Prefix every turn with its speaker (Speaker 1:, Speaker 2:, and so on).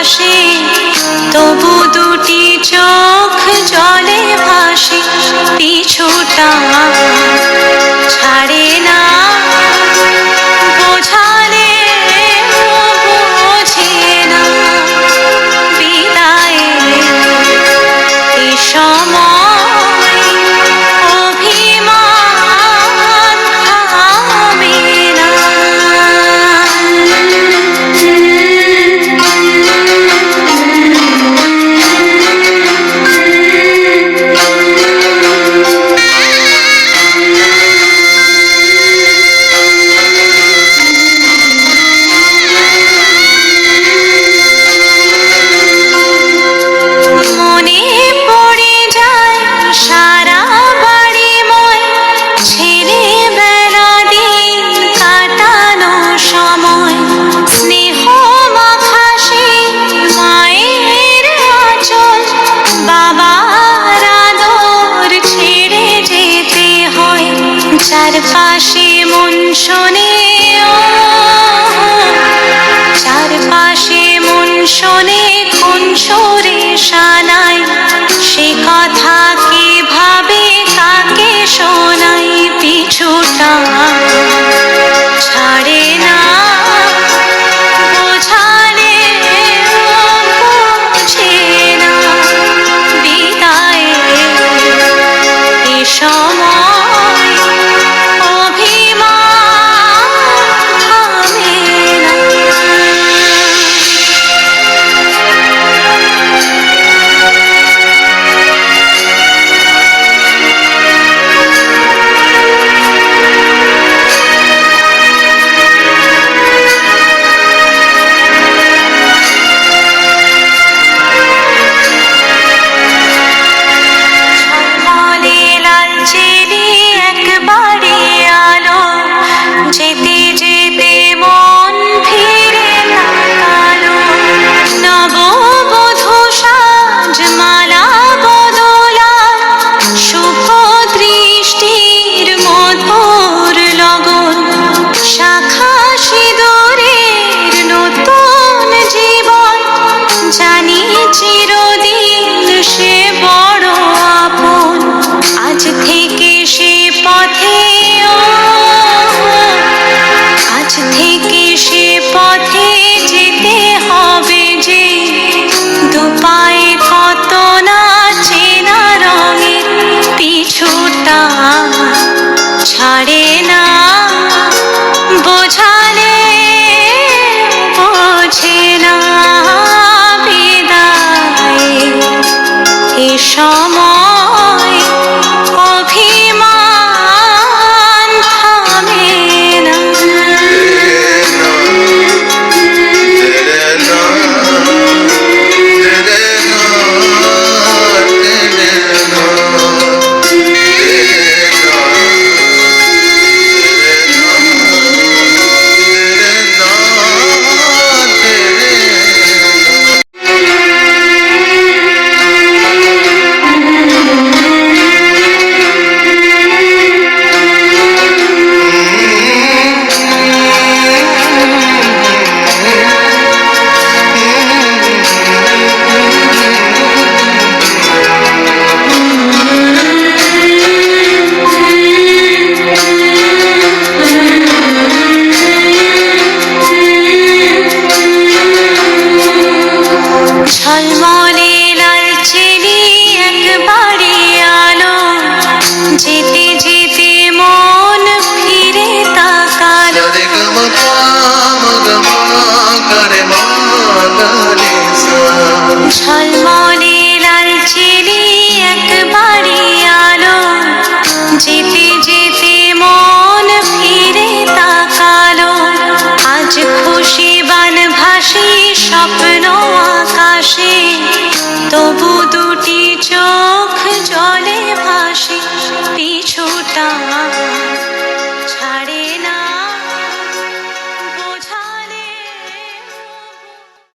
Speaker 1: পাশে, তবু দুটি চোখ জলে ভাসে। পিছুটা ছাড়ে না, বোঝালে বোঝে না। বিদায়ে এ সময় অভিমান থামে না। মনে পড়ে যায় সারা বাড়িময় ছেলেবেলা দিন কাটানো সময়। স্নেহ মাখা সেই মায়ের আঁচল, বাবার আদর ছেড়ে যেতে হয়। চারপাশে মন শোনে, চারপাশে মন শোনে কোন সুরে শানাই। সে কথা কে ভাবে, কাকে শোনাই। পিছুটা ছাড়ে না, বোঝালে বোঝে না। বিদায়ে এ সময় অভিমান থামে না। ঝলমলে লালচেরি একবারে আলো, যেতে যেতে মন ফিরে তাকালো। নববধূ সাজ মালা বদলায়, শুভ দৃষ্টির মধুর লগন। শাখা সিঁদুরের নতুন জীবন, জানি চিরদিন সে বড় আপন। আজ থেকে সে পথে, আজ থেকে সে পথে যেতে হবে যে। দুপায়ে কত না চেনা রঙের, পিছুটা ছাড়ে না, বোঝালে বোঝে না। বিদায়ে এ সময় অভিমান থামে না। ঝলমলে লালচেরি একবারে আলো, যেতে যেতে মন ফিরে তাকালো। ঝলমলে